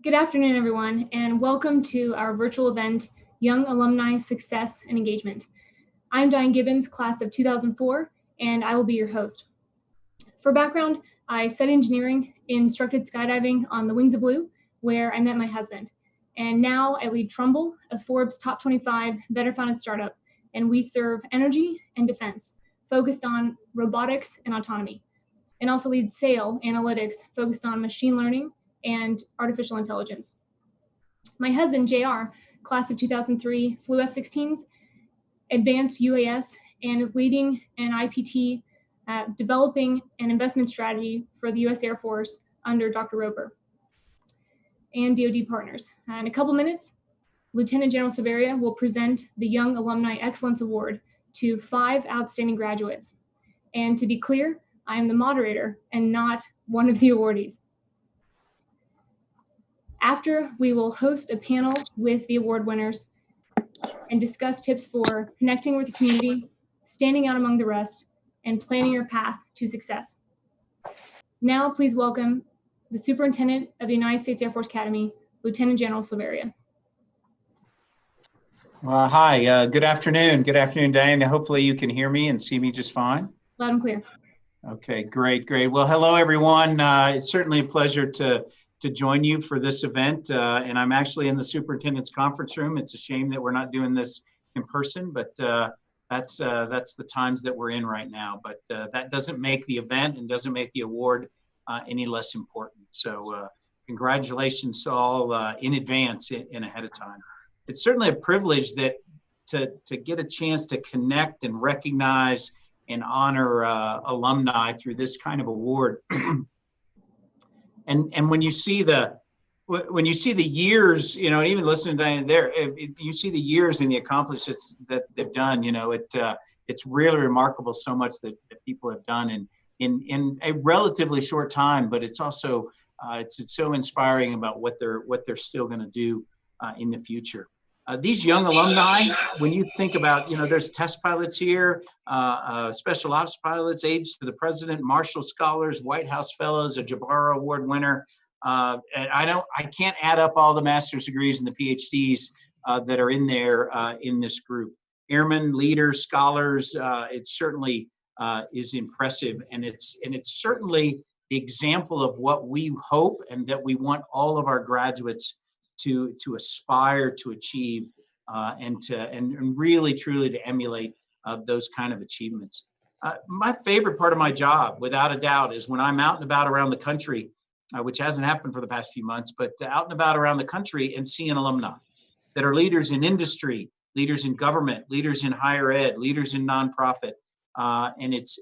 Good afternoon, everyone, and welcome to our virtual event, Young Alumni Success and Engagement. I'm Diane Gibbons, class of 2004, and I will be your host. For background, I studied engineering, instructed skydiving on the Wings of Blue, where I met my husband. And now I lead Trumbull, a Forbes Top 25 Better Founded startup, and we serve energy and defense, focused on robotics and autonomy, and also lead SAIL Analytics, focused on machine learning and artificial intelligence. My husband, JR, class of 2003, flew F-16s, advanced UAS, and is leading an IPT developing an investment strategy for the U.S. Air Force under Dr. Roper and DoD partners. In a couple minutes, Lieutenant General Severia will present the Young Alumni Excellence Award to 5 outstanding graduates. And to be clear, I am the moderator and not one of the awardees. After, we will host a panel with the award winners and discuss tips for connecting with the community, standing out among the rest, and planning your path to success. Now, please welcome the Superintendent of the United States Air Force Academy, Lieutenant General Severia. Hi, good afternoon. Good afternoon, Diane. Hopefully you can hear me and see me just fine. Loud and clear. Okay, great. Well, hello, everyone. It's certainly a pleasure to join you for this event. And I'm actually in the superintendent's conference room. It's a shame that we're not doing this in person, but that's the times that we're in right now. But that doesn't make the event and doesn't make the award any less important. So congratulations to all in advance and ahead of time. It's certainly a privilege that to get a chance to connect and recognize and honor alumni through this kind of award. And when you see the years, you know, even listening to Diane there, you see the years and the accomplishments that they've done. You know, it's really remarkable so much that people have done in a relatively short time. But it's also it's so inspiring about what they're still going to do in the future. These young alumni, when you think about, you know, there's test pilots here, special ops pilots, aides to the president, Marshall Scholars, White House Fellows, a Jabara Award winner. And I can't add up all the master's degrees and the PhDs that are in there in this group. Airmen, leaders, scholars, it certainly is impressive. And it's certainly the example of what we hope and that we want all of our graduates to aspire to achieve and really truly to emulate those kind of achievements. My favorite part of my job, without a doubt, is when I'm out and about around the country, which hasn't happened for the past few months, but out and about around the country and seeing alumni that are leaders in industry, leaders in government, leaders in higher ed, leaders in nonprofit, and it's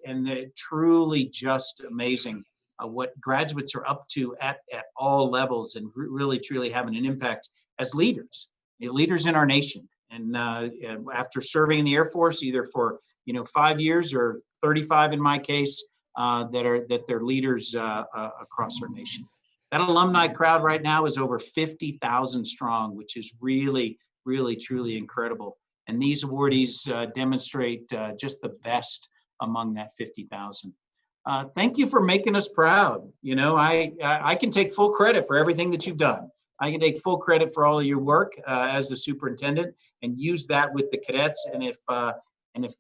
truly just amazing. What graduates are up to at all levels and really truly having an impact as leaders in our nation. And after serving in the Air Force, either for 5 years or 35 in my case, that they're leaders across our nation. That alumni crowd right now is over 50,000 strong, which is really, really, truly incredible. And these awardees demonstrate just the best among that 50,000. Thank you for making us proud. You know, I can take full credit for everything that you've done. I can take full credit for all of your work as the superintendent and use that with the cadets. And if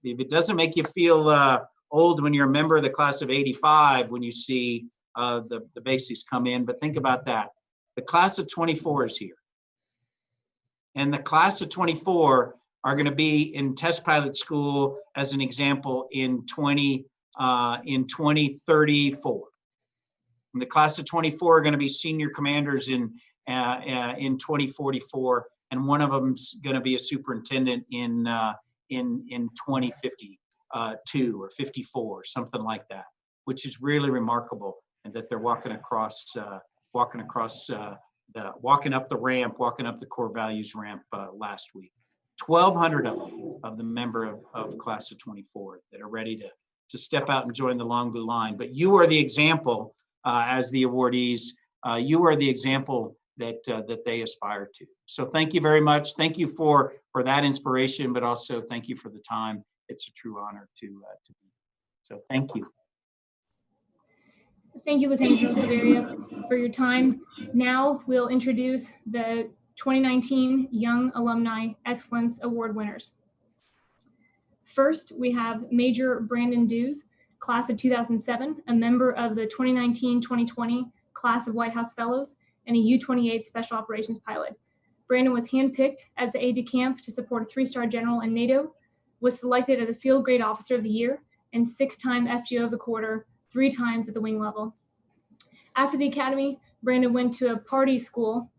it doesn't make you feel old when you're a member of the class of 85, when you see the basics come in, but think about that. The class of 24 is here. And the class of 24 are going to be in test pilot school, as an example, in 2034. And the class of 24 are going to be senior commanders in 2044, and one of them's going to be a superintendent in 2052 or 54, something like that, which is really remarkable. And that they're walking up the ramp, walking up the core values ramp last week. 1,200 of the member of class of 24 that are ready to step out and join the long blue line. But you are the example as the awardees. You are the example that they aspire to. So thank you very much. Thank you for that inspiration, but also thank you for the time. It's a true honor to be. So thank you. Thank you, Lieutenant General Severia, for your time Now we'll introduce the 2019 Young Alumni Excellence Award winners. First, we have Major Brandon Dews, class of 2007, a member of the 2019-2020 class of White House Fellows and a U-28 Special Operations pilot. Brandon was handpicked as the aide-de-camp to support a 3-star general in NATO, was selected as a Field Grade Officer of the Year, and 6-time FGO of the Quarter, 3 times at the wing level. After the academy, Brandon went to a Party School,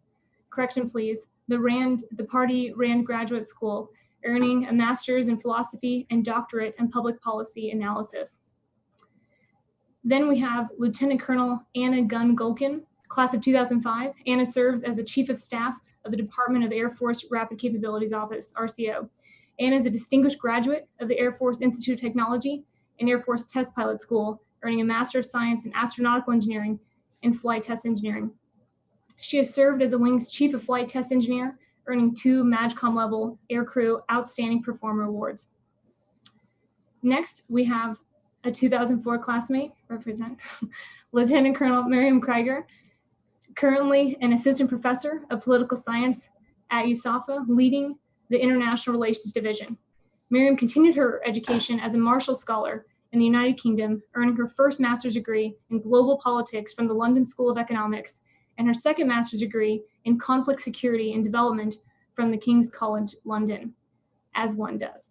correction please, the Party Rand Graduate School, earning a master's in philosophy and doctorate in public policy analysis. Then we have Lieutenant Colonel Anna Gunn-Golkin, class of 2005. Anna serves as the Chief of Staff of the Department of Air Force Rapid Capabilities Office, RCO. Anna is a distinguished graduate of the Air Force Institute of Technology and Air Force Test Pilot School, earning a Master of Science in Astronautical Engineering and Flight Test Engineering. She has served as the Wing's Chief of Flight Test Engineer, earning 2 MAJCOM level Aircrew Outstanding Performer Awards. Next, we have a 2004 classmate, Lieutenant Colonel Miriam Krieger, currently an assistant professor of political science at USAFA, leading the International Relations Division. Miriam continued her education as a Marshall Scholar in the United Kingdom, earning her first master's degree in global politics from the London School of Economics and her second master's degree in conflict security and development from the King's College London, as one does.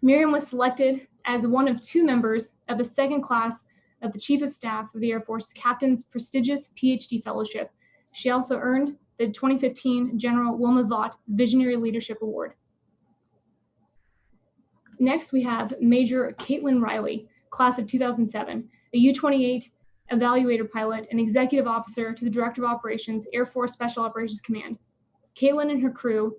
Miriam was selected as one of 2 members of the 2nd class of the Chief of Staff of the Air Force Captain's prestigious PhD fellowship. She also earned the 2015 General Wilma Vaught Visionary Leadership Award. Next, we have Major Caitlin Reilly, class of 2007, a U-28 evaluator pilot and executive officer to the Director of Operations, Air Force Special Operations Command. Caitlin and her crew,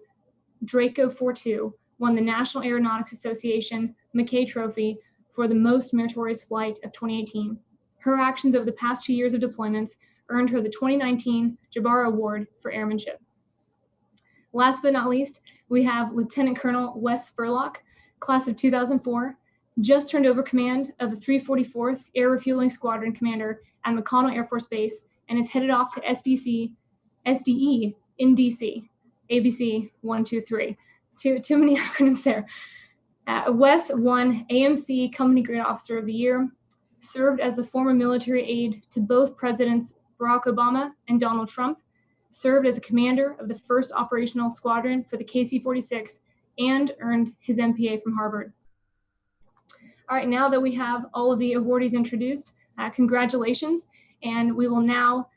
Draco 42, won the National Aeronautics Association McKay Trophy for the most meritorious flight of 2018. Her actions over the past 2 years of deployments earned her the 2019 Jabara Award for Airmanship. Last but not least, we have Lieutenant Colonel Wes Furlock, class of 2004, just turned over command of the 344th Air Refueling Squadron Commander at McConnell Air Force Base and is headed off to SDE in DC, ABC 123. Too many acronyms there. Wes won AMC Company Grade Officer of the Year, served as the former military aide to both Presidents Barack Obama and Donald Trump, served as a commander of the 1st Operational Squadron for the KC-46, and earned his MPA from Harvard. All right, now that we have all of the awardees introduced, congratulations, and we will now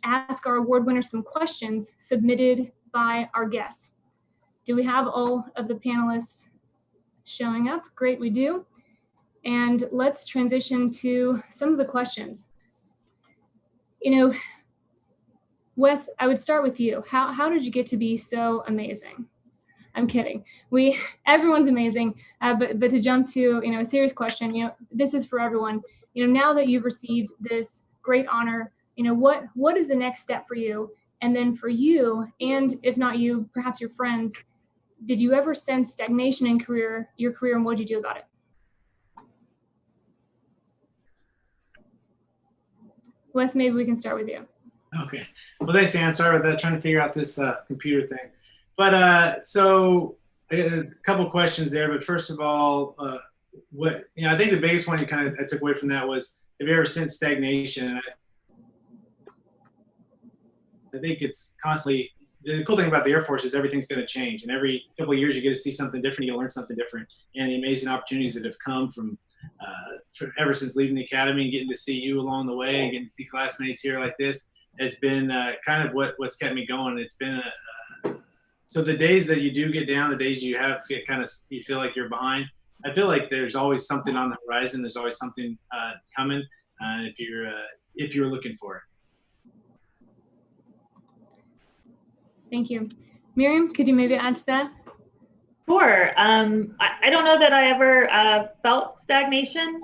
ask our award winners some questions submitted by our guests. Do we have all of the panelists showing up? Great, we do. And let's transition to some of the questions. You know, Wes, I would start with you. How did you get to be so amazing? I'm kidding. Everyone's amazing, but to jump to a serious question, this is for everyone. Now that you've received this great honor, what is the next step for you? And then for you, and if not you, perhaps your friends, did you ever sense stagnation in your career, and what did you do about it? Wes, maybe we can start with you. Okay. Well, thanks, Ann. Sorry about that. Trying to figure out this computer thing. But so a couple questions there. But first of all, I think the biggest one I took away from that was, have you ever sensed stagnation? I think it's constantly. The cool thing about the Air Force is everything's going to change, and every couple of years you get to see something different, you learn something different, and the amazing opportunities that have come from ever since leaving the academy and getting to see you along the way and getting to see classmates here like this. It's been kind of what's kept me going. It's been so the days that you do get down, the days you feel like you're behind. I feel like there's always something on the horizon. There's always something coming if you're looking for it. Thank you. Miriam, could you maybe add to that? Sure. I don't know that I ever felt stagnation.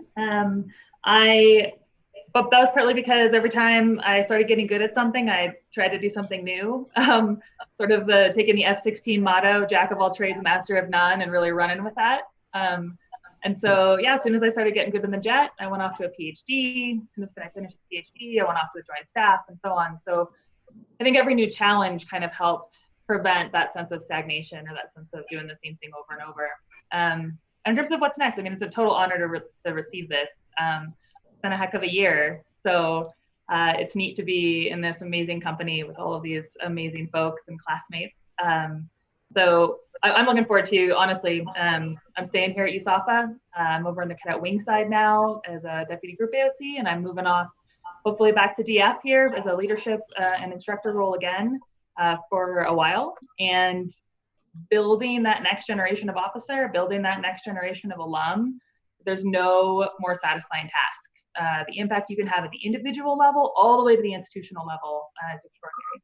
But that was partly because every time I started getting good at something, I tried to do something new. Sort of taking the F-16 motto, jack of all trades, master of none, and really running with that. And so, yeah, as soon as I started getting good in the jet, I went off to a PhD. As soon as I finished the PhD, I went off to the joint staff and so on. So I think every new challenge kind of helped prevent that sense of stagnation or that sense of doing the same thing over and over. In terms of what's next, I mean, it's a total honor to receive this. It's been a heck of a year. So it's neat to be in this amazing company with all of these amazing folks and classmates. So I'm looking forward to, honestly, I'm staying here at USAFA. I'm over in the cadet wing side now as a deputy group AOC, and I'm moving off hopefully back to DF here as a leadership and instructor role again for a while, and building that next generation of officer, building that next generation of alum. There's no more satisfying task. The impact you can have at the individual level all the way to the institutional level is extraordinary.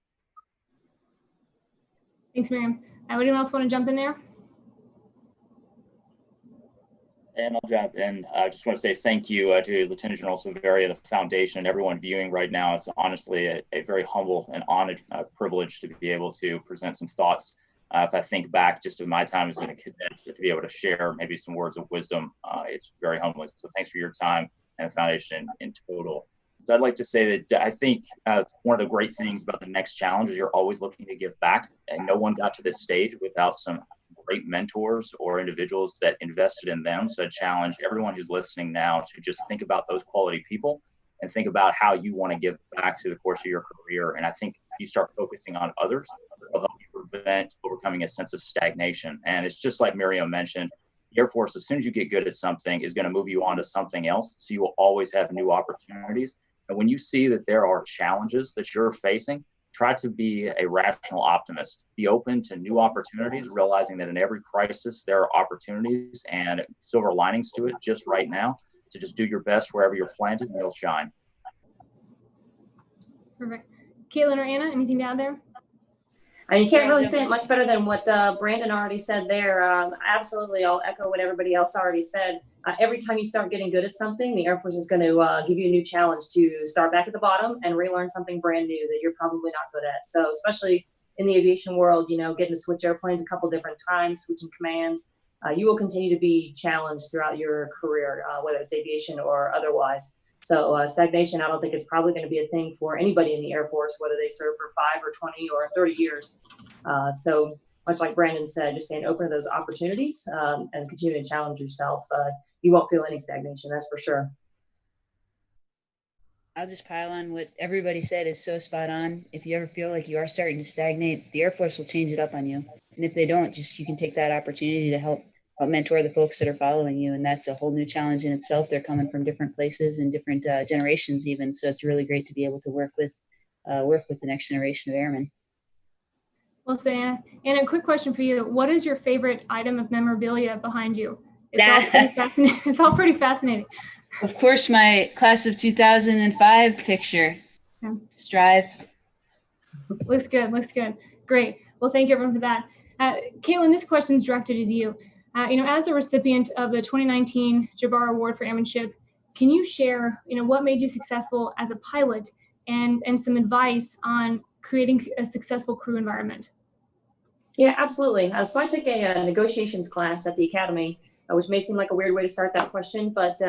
Thanks, Miriam. Anyone else want to jump in there? And I'll jump in. I just want to say thank you to Lieutenant General Silveria, the foundation, and everyone viewing right now. It's honestly a very humble and honored privilege to be able to present some thoughts. If I think back just to my time as a cadet, to be able to share maybe some words of wisdom, it's very humbling. So thanks for your time and the foundation in total. So I'd like to say that I think one of the great things about the next challenge is you're always looking to give back, and no one got to this stage without some great mentors or individuals that invested in them. So I challenge everyone who's listening now to just think about those quality people and think about how you want to give back to the course of your career. And I think if you start focusing on others, it'll help you prevent overcoming a sense of stagnation. And it's just like Miriam mentioned, the Air Force, as soon as you get good at something, is going to move you on to something else. So you will always have new opportunities. And when you see that there are challenges that you're facing, try to be a rational optimist. Be open to new opportunities, realizing that in every crisis, there are opportunities and silver linings to it just right now. To just do your best wherever you're planted and you'll shine. Perfect. Caitlin or Anna, anything to add there? I mean, you can't really say it much better than what Brandon already said there. Absolutely, I'll echo what everybody else already said. Every time you start getting good at something, the Air Force is going to give you a new challenge to start back at the bottom and relearn something brand new that you're probably not good at. So especially in the aviation world, you know, getting to switch airplanes a couple different times, switching commands, you will continue to be challenged throughout your career, whether it's aviation or otherwise. So stagnation, I don't think is probably going to be a thing for anybody in the Air Force, whether they serve for 5 or 20 or 30 years. So much like Brandon said, just staying open to those opportunities and continue to challenge yourself. You won't feel any stagnation, that's for sure. I'll just pile on what everybody said is so spot on. If you ever feel like you are starting to stagnate, the Air Force will change it up on you. And if they don't, just you can take that opportunity to help mentor the folks that are following you. And that's a whole new challenge in itself. They're coming from different places and different generations even. So it's really great to be able to work with the next generation of airmen. Well said, Anna. Anna, a quick question for you. What is your favorite item of memorabilia behind you? It's all pretty fascinating. It's all pretty fascinating. Of course, my class of 2005 picture. Yeah. Strive. Looks good. Looks good. Great. Well, thank you everyone for that. Caitlin, this question is directed at you. As a recipient of the 2019 Jabbar Award for Airmanship, can you share, what made you successful as a pilot and some advice on creating a successful crew environment? Yeah, absolutely. So I took a negotiations class at the academy, which may seem like a weird way to start that question, but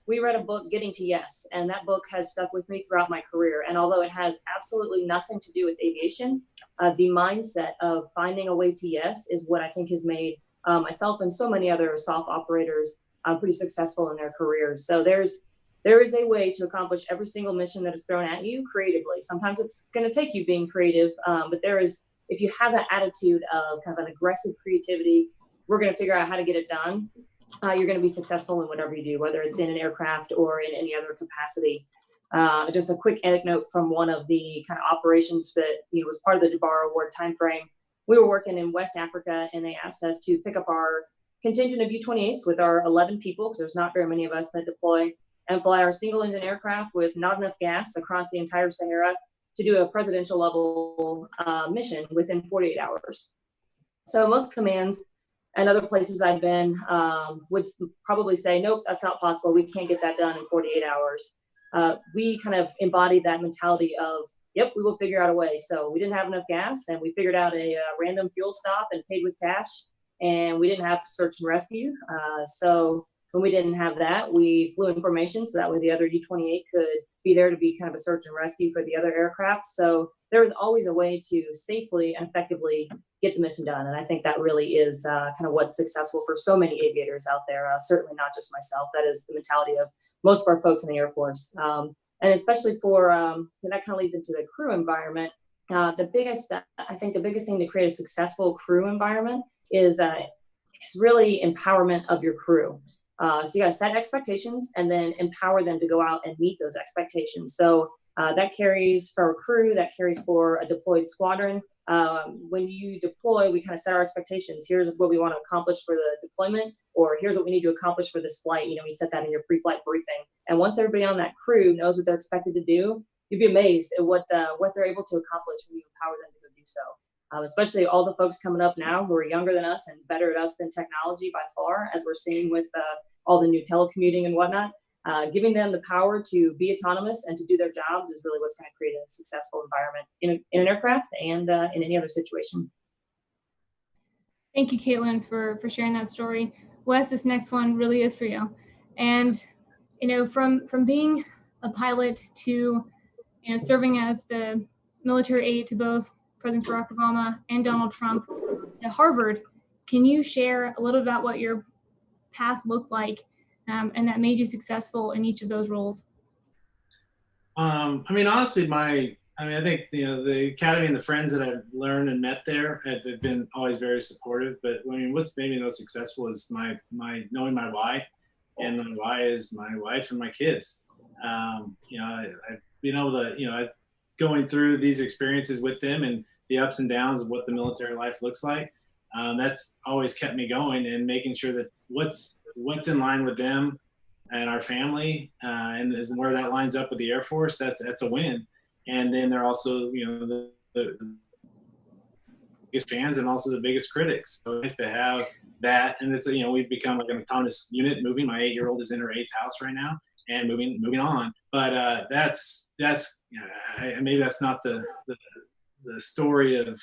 we read a book, Getting to Yes, and that book has stuck with me throughout my career. And although it has absolutely nothing to do with aviation, the mindset of finding a way to yes is what I think has made myself and so many other SOF operators pretty successful in their careers. So there is a way to accomplish every single mission that is thrown at you creatively. Sometimes it's going to take you being creative, but if you have that attitude of kind of an aggressive creativity, we're going to figure out how to get it done. You're going to be successful in whatever you do, whether it's in an aircraft or in any other capacity. Just a quick anecdote from one of the kind of operations that was part of the Jabbar Award timeframe. We were working in West Africa, and they asked us to pick up our contingent of U-28s with our 11 people, because there's not very many of us that deploy, and fly our single-engine aircraft with not enough gas across the entire Sahara to do a presidential level mission within 48 hours. So most commands and other places I've been would probably say, nope, that's not possible. We can't get that done in 48 hours. We kind of embodied that mentality of, yep, we will figure out a way. So we didn't have enough gas, and we figured out a random fuel stop and paid with cash, and we didn't have search and rescue. So when we didn't have that, we flew in formation, so that way the other U-28 could be there to be kind of a search and rescue for the other aircraft. So there was always a way to safely and effectively get the mission done. And I think that really is kind of what's successful for so many aviators out there, certainly not just myself. That is the mentality of most of our folks in the Air Force. And especially for, that kind of leads into the crew environment. I think the biggest thing to create a successful crew environment is really empowerment of your crew. So you got to set expectations and then empower them to go out and meet those expectations. So that carries for a crew, that carries for a deployed squadron. When you deploy, we kind of set our expectations. Here's what we want to accomplish for the deployment, or here's what we need to accomplish for this flight. We set that in your pre-flight briefing. And once everybody on that crew knows what they're expected to do, you'd be amazed at what they're able to accomplish when you empower them to go do so. Especially all the folks coming up now who are younger than us and better at us than technology by far, as we're seeing with all the new telecommuting and whatnot. Giving them the power to be autonomous and to do their jobs is really what's going to create a successful environment in an aircraft and in any other situation. Thank you, Caitlin, for sharing that story. Wes, this next one really is for you. And, from being a pilot to, serving as the military aide to both President Barack Obama and Donald Trump at Harvard, can you share a little about what your path looked like and that made you successful in each of those roles? Honestly, I think, the Academy and the friends that I've learned and met there have been always very supportive. But what's made me most successful is my knowing my why, and my why is my wife and my kids. I've been able to, going through these experiences with them and the ups and downs of what the military life looks like. That's always kept me going and making sure that what's in line with them and our family, and where that lines up with the Air Force, that's a win. And then they're also, the biggest fans and also the biggest critics. So it's nice to have that. And it's, we've become like an autonomous unit moving. My 8-year-old is in her 8th house right now and moving on. But maybe that's not the story of,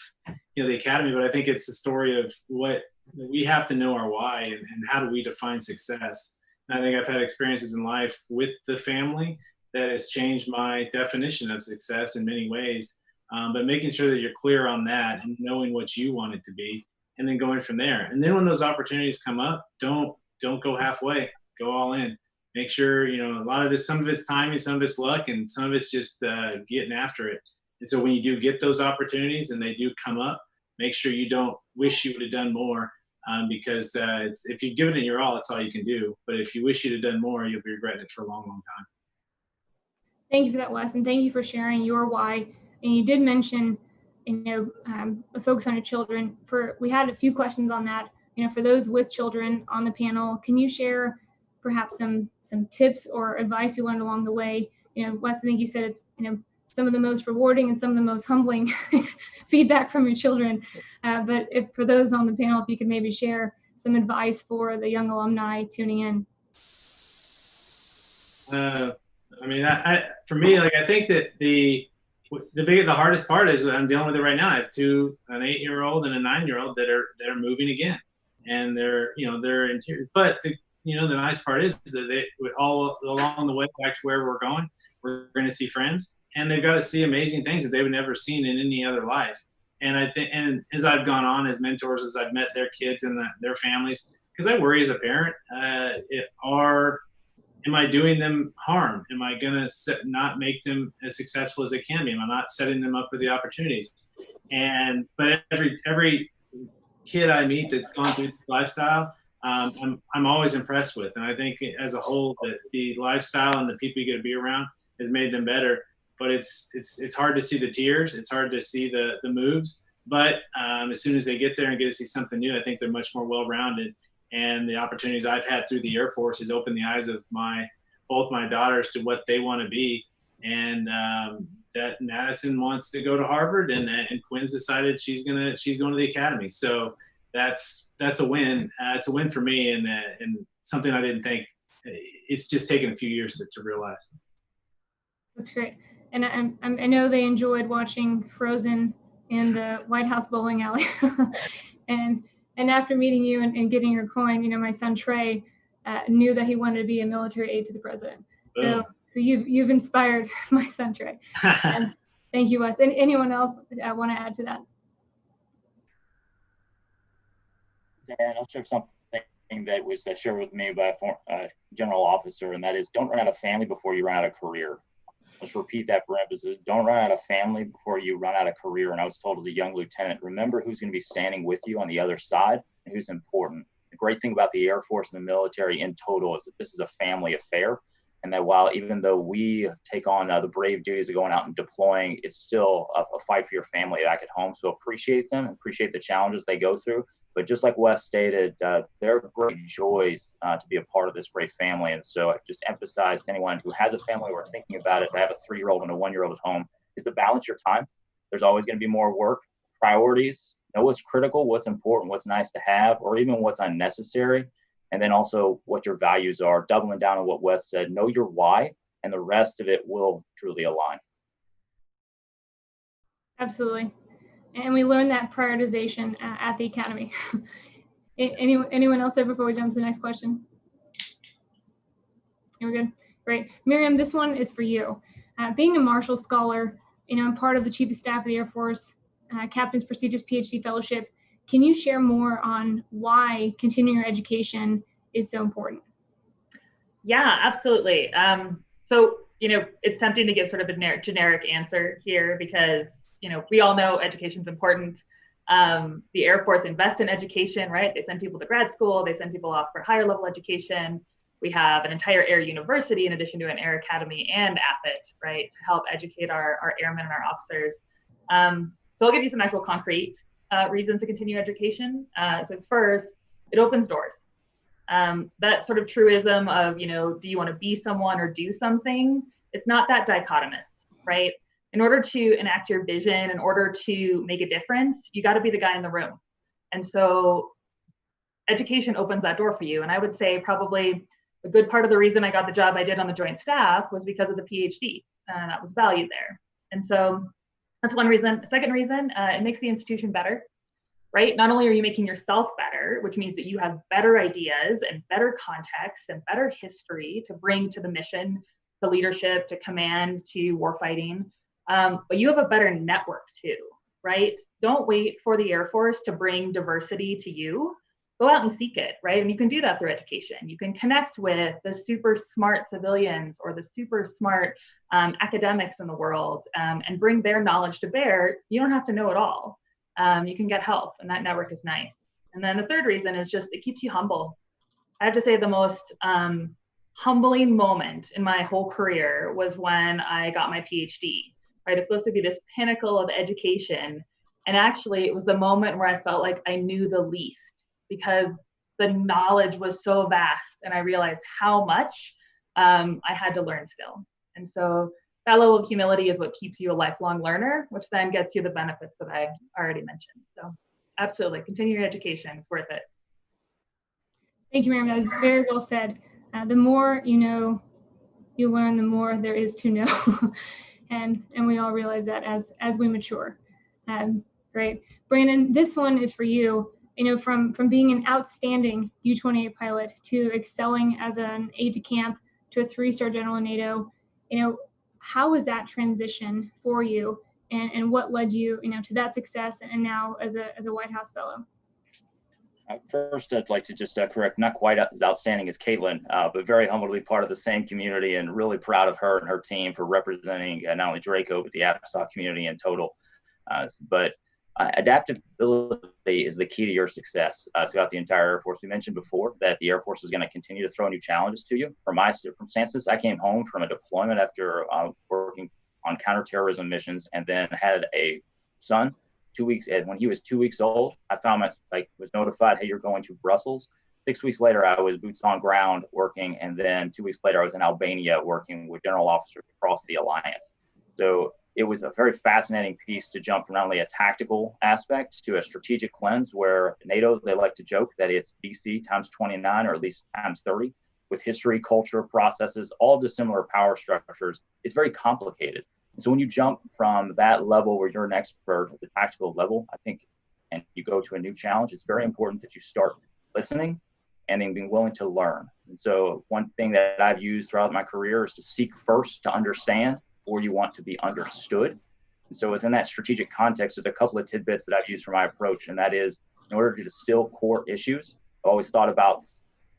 the Academy, but I think it's the story of what we have to know our why and how do we define success. And I think I've had experiences in life with the family that has changed my definition of success in many ways. But making sure that you're clear on that and knowing what you want it to be, and then going from there. And then when those opportunities come up, don't go halfway, go all in. Make sure, a lot of this, some of it's timing, some of it's luck, and some of it's just getting after it. And so when you do get those opportunities and they do come up, make sure you don't wish you would have done more, because if you've given it your all, that's all you can do. But if you wish you'd have done more, you'll be regretting it for a long, long time. Thank you for that, Wes, and thank you for sharing your why. And you did mention, a focus on your children. We had a few questions on that. For those with children on the panel, can you share perhaps some tips or advice you learned along the way? Wes, I think you said it's some of the most rewarding and some of the most humbling feedback from your children. But for those on the panel, if you could maybe share some advice for the young alumni tuning in. For me, I think that the hardest part is I'm dealing with it right now. I have an 8-year-old and a 9-year-old that are moving again, and they're interior. But the nice part is that they all along the way back to where we're going to see friends, and they've got to see amazing things that they would never seen in any other life. And I think, and as I've gone on as mentors, as I've met their kids and their families, because I worry as a parent, am I doing them harm? Am I going to not make them as successful as they can be? Am I not setting them up for the opportunities? But every kid I meet that's gone through this lifestyle, I'm always impressed with. And I think as a whole, that the lifestyle and the people you get to be around has made them better. But it's hard to see the tears. It's hard to see the moves. But as soon as they get there and get to see something new, I think they're much more well-rounded. And the opportunities I've had through the Air Force has opened the eyes of both my daughters to what they want to be. And that Madison wants to go to Harvard, and Quinn's decided she's going to the Academy. So that's a win. It's a win for me, and something I didn't think. It's just taken a few years to realize. That's great. And I know they enjoyed watching Frozen in the White House bowling alley. And after meeting you and getting your coin, my son Trey knew that he wanted to be a military aide to the president. So So you've inspired my son, Trey. And thank you, Wes. And anyone else want to add to that? And I'll share something that was shared with me by a general officer, and that is, don't run out of family before you run out of career. Let's repeat that for emphasis. Don't run out of family before you run out of career. And I was told as a young lieutenant, remember who's going to be standing with you on the other side and who's important. The great thing about the Air Force and the military in total is that this is a family affair. And that while even though we take on the brave duties of going out and deploying, it's still a fight for your family back at home. So appreciate them, appreciate the challenges they go through. But just like Wes stated, they're great joys to be a part of this great family. And so I just emphasize to anyone who has a family or thinking about it, to have a 3-year-old and a 1-year-old at home, is to balance your time. There's always going to be more work, priorities, know what's critical, what's important, what's nice to have, or even what's unnecessary. And then also what your values are, doubling down on what Wes said, know your why, and the rest of it will truly align. Absolutely. And we learned that prioritization at the academy. Anyone else there before we jump to the next question? We're good. Great. Miriam, this one is for you. Being a Marshall Scholar, I'm part of the Chief of Staff of the Air Force, Captain's Prestigious PhD Fellowship. Can you share more on why continuing your education is so important? Yeah, absolutely. So, it's tempting to give sort of a generic answer here because, we all know education is important. The Air Force invests in education, right? They send people to grad school, they send people off for higher level education. We have an entire Air University in addition to an Air Academy and AFIT, right, to help educate our airmen and our officers. So I'll give you some actual concrete reasons to continue education. So first, it opens doors. That sort of truism of, do you want to be someone or do something? It's not that dichotomous, right? In order to enact your vision, in order to make a difference, you got to be the guy in the room. And so education opens that door for you. And I would say probably a good part of the reason I got the job I did on the Joint Staff was because of the PhD. That was valued there. And so that's one reason. The second reason, it makes the institution better, right? Not only are you making yourself better, which means that you have better ideas and better context and better history to bring to the mission, to leadership, to command, to warfighting, but you have a better network too, right? Don't wait for the Air Force to bring diversity to you. Go out and seek it, right? And you can do that through education. You can connect with the super smart civilians or the super smart academics in the world and bring their knowledge to bear. You don't have to know it all. You can get help, and that network is nice. And then the third reason is just it keeps you humble. I have to say the most humbling moment in my whole career was when I got my PhD, right? It's supposed to be this pinnacle of education. And actually it was the moment where I felt like I knew the least because the knowledge was so vast and I realized how much I had to learn still. And so that level of humility is what keeps you a lifelong learner, which then gets you the benefits that I already mentioned. So absolutely, continue your education, it's worth it. Thank you, Miriam. That was very well said. The more you know, you learn, the more there is to know. and we all realize that as we mature. Great. Brandon, this one is for you. From being an outstanding U-28 pilot to excelling as an aide-de-camp to a 3-star general in NATO, how was that transition for you, and what led you, to that success, and now as a White House fellow? First, I'd like to just correct, not quite as outstanding as Caitlin, but very humble to be part of the same community and really proud of her and her team for representing not only Draco, but the AFSOC community in total. But adaptability is the key to your success throughout the entire Air Force. We mentioned before that the Air Force is going to continue to throw new challenges to you. For my circumstances, I came home from a deployment after working on counterterrorism missions and then had a son 2 weeks. And when he was 2 weeks old, I found was notified, hey, you're going to Brussels. 6 weeks later, I was boots on ground working. And then 2 weeks later, I was in Albania working with general officers across the alliance. So it was a very fascinating piece to jump from not only a tactical aspect to a strategic lens, where NATO, they like to joke that it's DC times 29 or at least times 30 with history, culture, processes, all dissimilar power structures. It's very complicated. So when you jump from that level where you're an expert at the tactical level, I think, and you go to a new challenge, it's very important that you start listening and in being willing to learn. And so one thing that I've used throughout my career is to seek first to understand, or you want to be understood. And so within that strategic context, there's a couple of tidbits that I've used for my approach, and that is, in order to distill core issues, I've always thought about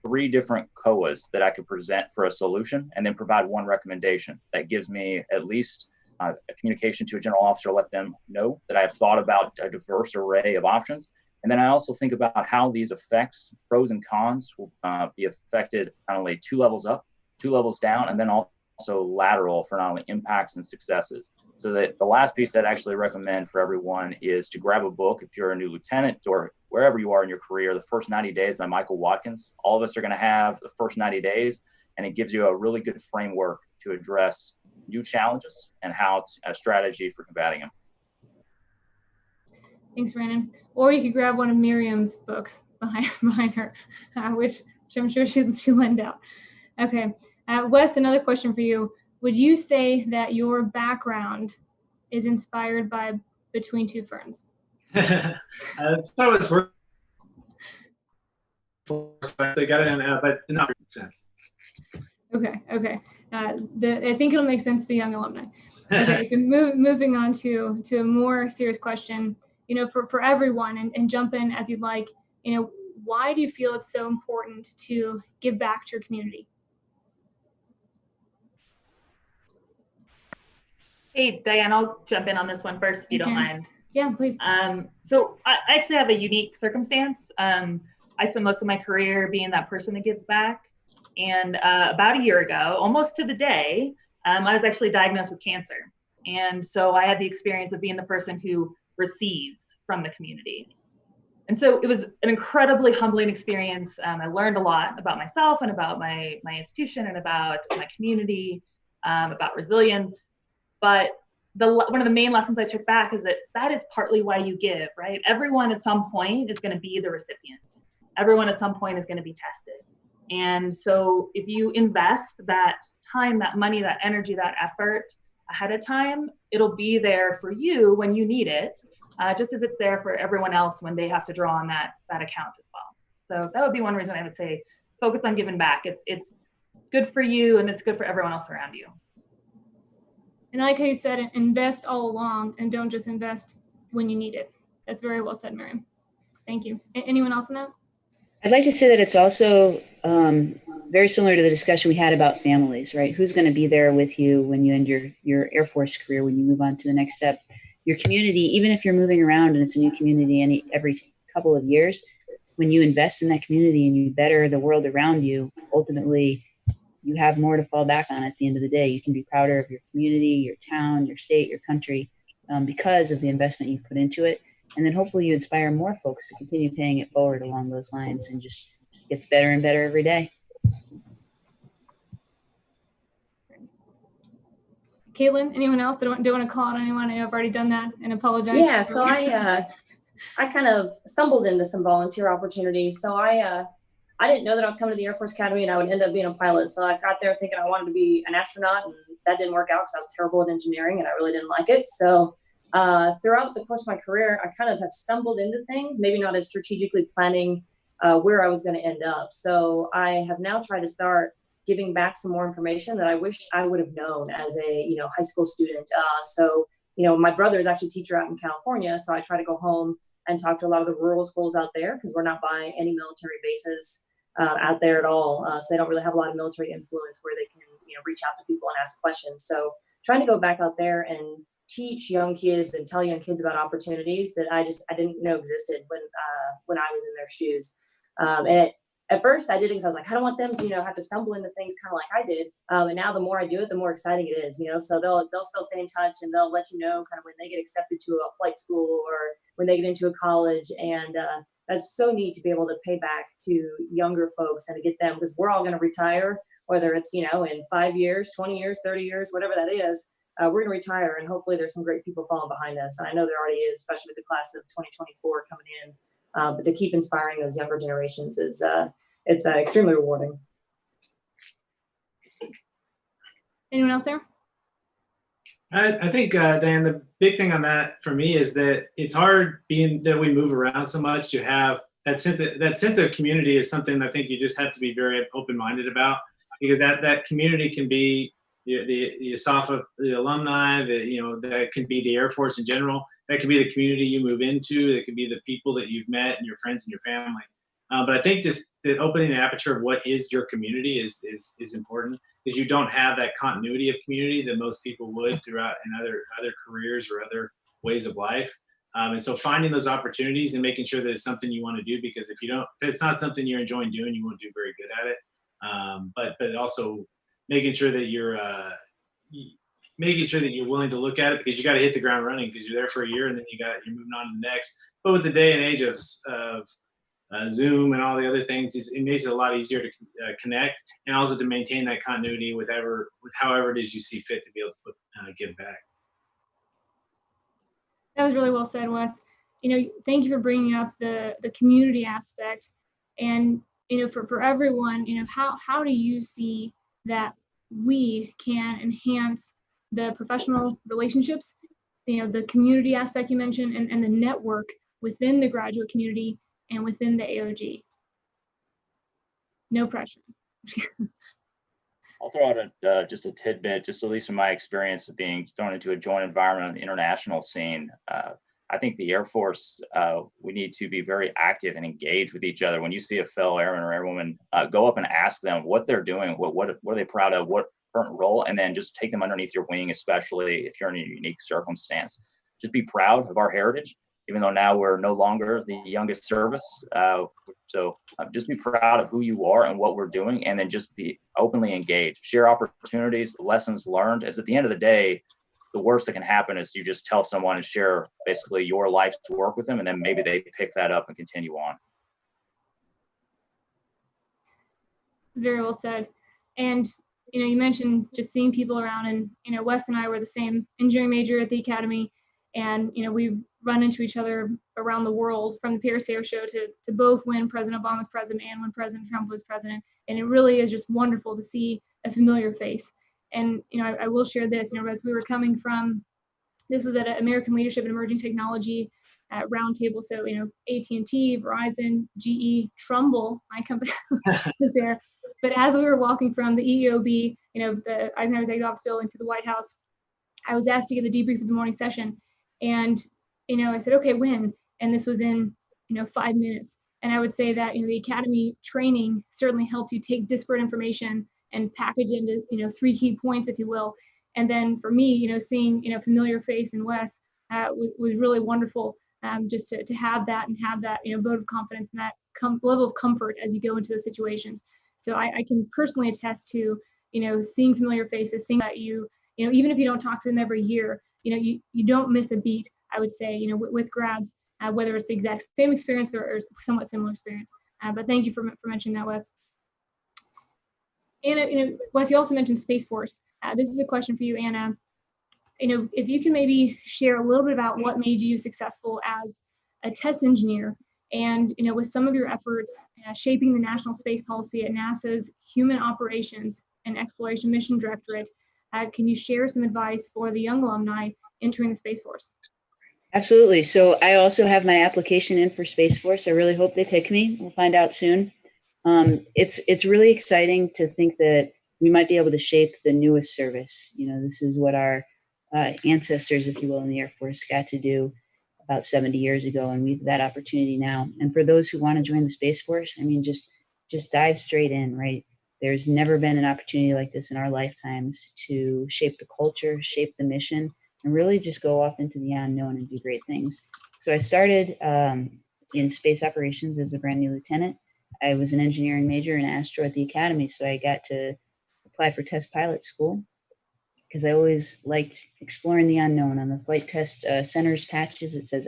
3 different COAs that I could present for a solution, and then provide one recommendation that gives me at least a communication to a general officer, let them know that I have thought about a diverse array of options. And then I also think about how these effects, pros and cons, will be affected not only 2 levels up, 2 levels down, and then also lateral for not only impacts and successes. So that the last piece that I actually recommend for everyone is to grab a book if you're a new lieutenant or wherever you are in your career, The First 90 Days by Michael Watkins. All of us are going to have the first 90 days, and it gives you a really good framework to address new challenges and how a strategy for combating them. Thanks, Brandon. Or you could grab one of Miriam's books behind her, which I'm sure she'll lend out. Okay. Wes, another question for you. Would you say that your background is inspired by Between Two Ferns? That's what I was working for, so they got it in, but not in sense. Okay. I think it'll make sense to the young alumni. Okay, so moving on to a more serious question, for everyone, and jump in as you'd like, why do you feel it's so important to give back to your community? Hey, Diane, I'll jump in on this one first if you don't mind. Yeah, please. So I actually have a unique circumstance. I spent most of my career being that person that gives back. And about a year ago, almost to the day, I was actually diagnosed with cancer. And so I had the experience of being the person who receives from the community. And so it was an incredibly humbling experience. I learned a lot about myself and about my institution and about my community, about resilience. But one of the main lessons I took back is that is partly why you give, right? Everyone at some point is going to be the recipient. Everyone at some point is going to be tested. And so if you invest that time, that money, that energy, that effort ahead of time, it'll be there for you when you need it, just as it's there for everyone else when they have to draw on that account as well. So that would be one reason I would say focus on giving back. It's good for you and it's good for everyone else around you. And I like how you said, invest all along and don't just invest when you need it. That's very well said, Miriam. Thank you. Anyone else on that? I'd like to say that it's also very similar to the discussion we had about families, right? Who's going to be there with you when you end your Air Force career, when you move on to the next step? Your community, even if you're moving around and it's a new community every couple of years, when you invest in that community and you better the world around you, ultimately you have more to fall back on at the end of the day. You can be prouder of your community, your town, your state, your country, because of the investment you've put into it. And then hopefully you inspire more folks to continue paying it forward along those lines, and just gets better and better every day. Caitlin, anyone else? Don't want to call out anyone. I've already done that and apologize. Yeah, so I kind of stumbled into some volunteer opportunities. So I didn't know that I was coming to the Air Force Academy and I would end up being a pilot. So I got there thinking I wanted to be an astronaut, and that didn't work out because I was terrible at engineering and I really didn't like it. So throughout the course of my career, I kind of have stumbled into things, maybe not as strategically planning where I was going to end up. So I have now tried to start giving back some more information that I wish I would have known as a high school student. So my brother is actually a teacher out in California, so I try to go home and talk to a lot of the rural schools out there because we're not by any military bases out there at all. So they don't really have a lot of military influence where they can reach out to people and ask questions. So trying to go back out there and teach young kids and tell young kids about opportunities that I didn't know existed when I was in their shoes. And at first I did it because I was like, I don't want them to, have to stumble into things kind of like I did. And now the more I do it, the more exciting it is, so they'll still stay in touch and they'll let you know kind of when they get accepted to a flight school or when they get into a college. And that's so neat to be able to pay back to younger folks and to get them, because we're all going to retire, whether it's, in 5 years, 20 years, 30 years, whatever that is. We're going to retire, and hopefully there's some great people following behind us. And I know there already is, especially with the class of 2024 coming in. But to keep inspiring those younger generations is it's extremely rewarding. Anyone else there? I think, Dan, the big thing on that for me is that it's hard, being that we move around so much, to have that sense of community is something I think you just have to be very open-minded about, because that community can be the SOFA, the alumni, that can be the Air Force in general. That could be the community you move into. That could be the people that you've met and your friends and your family. But I think just that opening the aperture of what is your community is important, because you don't have that continuity of community that most people would throughout in other careers or other ways of life. And so finding those opportunities and making sure that it's something you want to do, because if it's not something you're enjoying doing, you won't do very good at it. But also making sure that you're willing to look at it, because you got to hit the ground running, because you're there for a year and then you're moving on to the next. But with the day and age of Zoom and all the other things, it makes it a lot easier to connect, and also to maintain that continuity with however it is you see fit to be able to give back. That was really well said, Wes. Thank you for bringing up the community aspect, and for everyone, how do you see that we can enhance the professional relationships, the community aspect you mentioned, and the network within the graduate community and within the AOG? No pressure. I'll throw out just a tidbit, just at least in my experience of being thrown into a joint environment on the international scene. I think the Air Force, we need to be very active and engage with each other. When you see a fellow airman or airwoman, go up and ask them what they're doing, what are they proud of, what current role, and then just take them underneath your wing, especially if you're in a unique circumstance. Just be proud of our heritage, even though now we're no longer the youngest service. So just be proud of who you are and what we're doing, and then just be openly engaged. Share opportunities, lessons learned, as at the end of the day, the worst that can happen is you just tell someone and share basically your life's work with them, and then maybe they pick that up and continue on. Very well said. And you mentioned just seeing people around, and Wes and I were the same engineering major at the academy, and we've run into each other around the world, from the Paris Air Show to both when President Obama was president and when President Trump was president. And it really is just wonderful to see a familiar face. And I will share this, as we were coming from, this was at an American Leadership and Emerging Technology roundtable. So AT&T, Verizon, GE, Trumbull, my company was there. But as we were walking from the EEOB, the Eisenhower Executive Office building, to the White House, I was asked to give a debrief of the morning session. And I said, okay, when? And this was in 5 minutes. And I would say that the academy training certainly helped you take disparate information and package into 3 key points, if you will. And then for me, seeing familiar face in Wes was really wonderful, just to have that and have that vote of confidence and that level of comfort as you go into those situations. So I can personally attest to seeing familiar faces, seeing that even if you don't talk to them every year, you don't miss a beat, I would say, with grads, whether it's the exact same experience or somewhat similar experience. But thank you for mentioning that, Wes. Anna, Wes, you also mentioned Space Force. This is a question for you, Anna. If you can maybe share a little bit about what made you successful as a test engineer, and with some of your efforts shaping the national space policy at NASA's Human Operations and Exploration Mission Directorate, can you share some advice for the young alumni entering the Space Force? Absolutely. So I also have my application in for Space Force. I really hope they pick me. We'll find out soon. It's really exciting to think that we might be able to shape the newest service. This is what our ancestors, if you will, in the Air Force got to do about 70 years ago, and we've that opportunity now. And for those who want to join the Space Force, just dive straight in, right? There's never been an opportunity like this in our lifetimes to shape the culture, shape the mission, and really just go off into the unknown and do great things. So I started in space operations as a brand new lieutenant. I was an engineering major in astro at the academy, so I got to apply for test pilot school because I always liked exploring the unknown. On the flight test center's patches, it says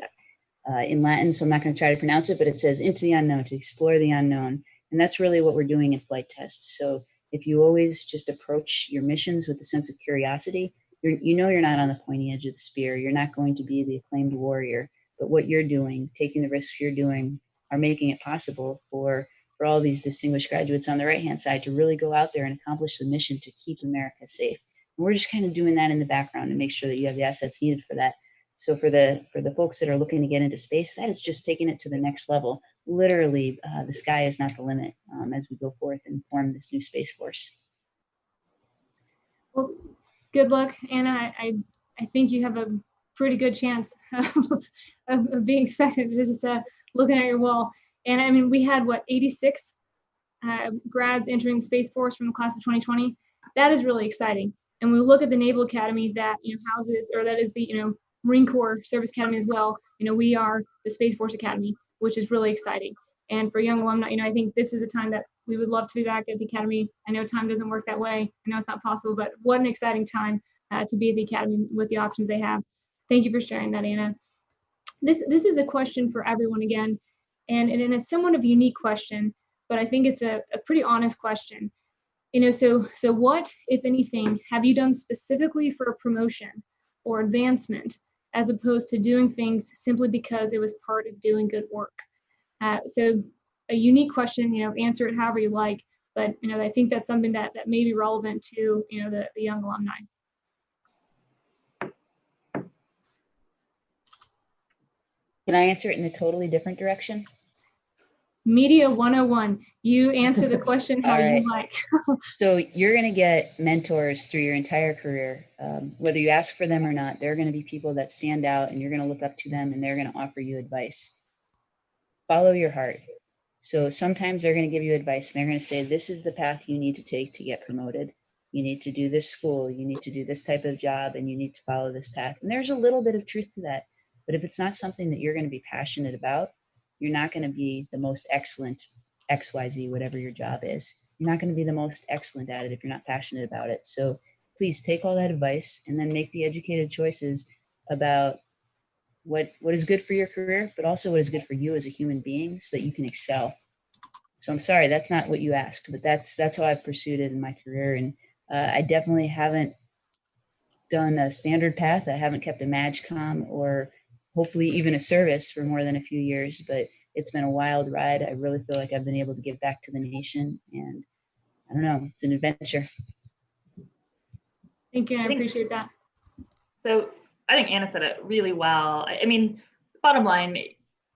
in Latin, so I'm not going to try to pronounce it, but it says into the unknown, to explore the unknown. And that's really what we're doing in flight tests. So if you always just approach your missions with a sense of curiosity, you're not on the pointy edge of the spear. You're not going to be the acclaimed warrior, but what you're doing, taking the risks you're doing, are making it possible for all these distinguished graduates on the right-hand side to really go out there and accomplish the mission to keep America safe. And we're just kind of doing that in the background to make sure that you have the assets needed for that. So for the folks that are looking to get into space, that is just taking it to the next level. literally the sky is not the limit as we go forth and form this new Space Force. Well, good luck, Anna. I think you have a pretty good chance of being selected. Just looking at your wall. And I mean, we had what, 86 grads entering the Space Force from the class of 2020. That is really exciting. And we look at the Naval Academy that houses, or that is the Marine Corps Service Academy as well. We are the Space Force Academy, which is really exciting. And for young alumni, I think this is a time that we would love to be back at the Academy. I know time doesn't work that way. I know it's not possible, but what an exciting time to be at the Academy with the options they have. Thank you for sharing that, Anna. This is a question for everyone again, and it's somewhat of a unique question, but I think it's a pretty honest question. So what, if anything, have you done specifically for a promotion or advancement, as opposed to doing things simply because it was part of doing good work? So a unique question, answer it however you like, but I think that's something that may be relevant to the young alumni. Can I answer it in a totally different direction? Media 101. You answer the question how you like. So you're going to get mentors through your entire career. Whether you ask for them or not, there are going to be people that stand out and you're going to look up to them and they're going to offer you advice. Follow your heart. So sometimes they're going to give you advice and they're going to say, this is the path you need to take to get promoted. You need to do this school, you need to do this type of job, and you need to follow this path. And there's a little bit of truth to that. But if it's not something that you're going to be passionate about, you're not going to be the most excellent XYZ, whatever your job is. You're not going to be the most excellent at it if you're not passionate about it. So please take all that advice and then make the educated choices about what is good for your career, but also what is good for you as a human being so that you can excel. So I'm sorry, that's not what you asked, but that's how I've pursued it in my career. And I definitely haven't done a standard path. I haven't kept a MAGCOM or hopefully even a service for more than a few years, but it's been a wild ride. I really feel like I've been able to give back to the nation, and I don't know, it's an adventure. Thank you, I appreciate that. So I think Anna said it really well. I mean, bottom line,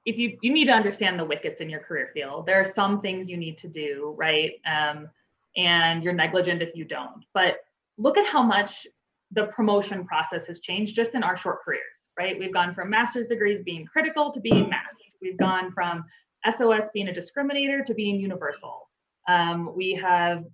if you need to understand the wickets in your career field. There are some things you need to do, right? And you're negligent if you don't. But look at how much the promotion process has changed just in our short careers, right? We've gone from master's degrees being critical to being masked. We've gone from SOS being a discriminator to being universal. We've had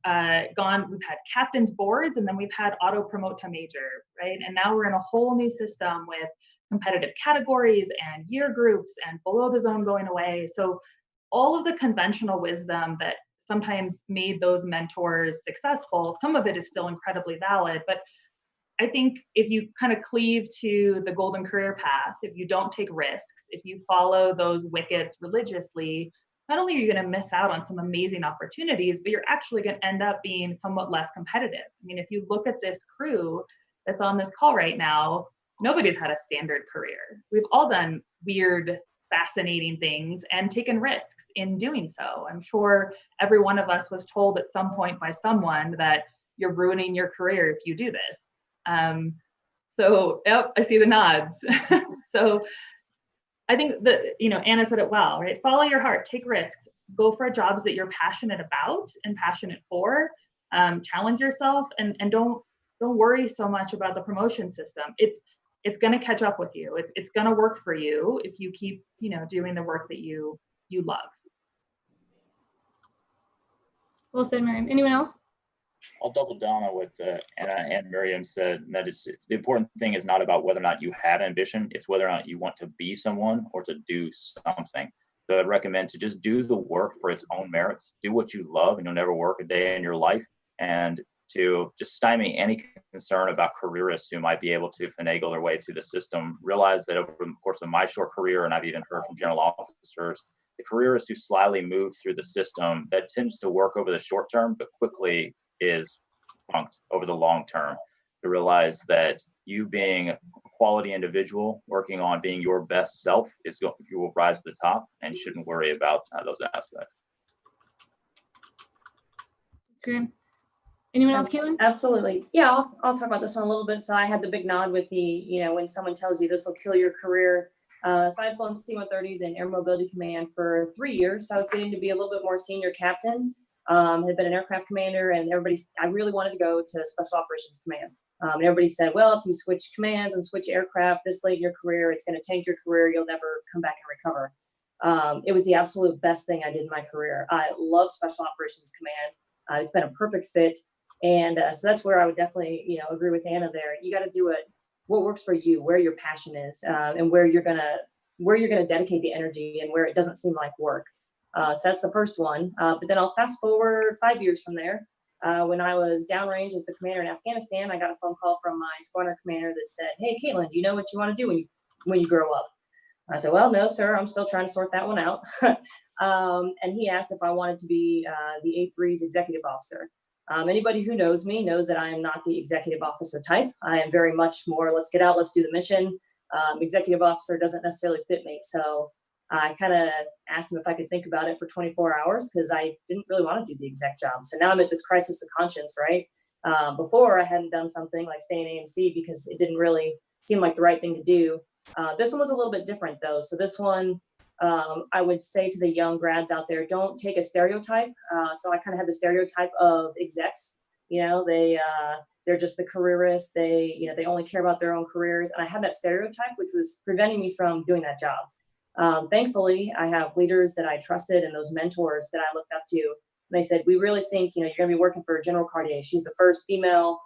captain's boards, and then we've had auto promote to major, right? And now we're in a whole new system with competitive categories and year groups and below the zone going away. So all of the conventional wisdom that sometimes made those mentors successful, some of it is still incredibly valid, but I think if you kind of cleave to the golden career path, if you don't take risks, if you follow those wickets religiously, not only are you going to miss out on some amazing opportunities, but you're actually going to end up being somewhat less competitive. I mean, if you look at this crew that's on this call right now, nobody's had a standard career. We've all done weird, fascinating things and taken risks in doing so. I'm sure every one of us was told at some point by someone that you're ruining your career if you do this. Yep, I see the nods. So I think that, Anna said it well, right? Follow your heart, take risks, go for jobs that you're passionate about and passionate for, challenge yourself, and don't worry so much about the promotion system. It's going to catch up with you. It's going to work for you if you keep, doing the work that you love. Well said, Miriam. Anyone else? I'll double down on what Anna and Miriam said, and that is the important thing is not about whether or not you have ambition, it's whether or not you want to be someone or to do something. So I'd recommend to just do the work for its own merits, do what you love, and you'll never work a day in your life, and to just stymie any concern about careerists who might be able to finagle their way through the system. Realize that over the course of my short career, and I've even heard from general officers, the careerists who slyly move through the system, that tends to work over the short term, but quickly is punked over the long term. To realize that you being a quality individual working on being your best self you will rise to the top, and you shouldn't worry about those aspects. Great. Anyone else, Caitlin? Absolutely. Yeah, I'll talk about this one a little bit. So I had the big nod with the, when someone tells you this will kill your career, So I had flown C-130s in Air Mobility Command for 3 years. So I was getting to be a little bit more senior captain, had been an aircraft commander, and I really wanted to go to Special Operations Command. And everybody said, well, if you switch commands and switch aircraft this late in your career, it's going to tank your career. You'll never come back and recover. It was the absolute best thing I did in my career. I love Special Operations Command. It's been a perfect fit. And so that's where I would definitely, agree with Anna there. You got to do it, what works for you, where your passion is, and where you're gonna dedicate the energy and where it doesn't seem like work. So that's the first one. But then I'll fast forward 5 years from there. When I was downrange as the commander in Afghanistan, I got a phone call from my squadron commander that said, "Hey, Caitlin, do you know what you want to do when you grow up?" I said, "Well, no, sir. I'm still trying to sort that one out." And he asked if I wanted to be the A3's executive officer. Anybody who knows me knows that I am not the executive officer type. I am very much more, let's get out, let's do the mission. Executive officer doesn't necessarily fit me. So I kind of asked him if I could think about it for 24 hours because I didn't really want to do the exec job. So now I'm at this crisis of conscience, right? Before I hadn't done something like stay in AMC because it didn't really seem like the right thing to do. This one was a little bit different though. So this one, I would say to the young grads out there, don't take a stereotype. So I kind of had the stereotype of execs, they're just the careerists. They only care about their own careers. And I had that stereotype, which was preventing me from doing that job. Thankfully, I have leaders that I trusted and those mentors that I looked up to. And they said, we really think, you're going to be working for General Cartier. She's the first female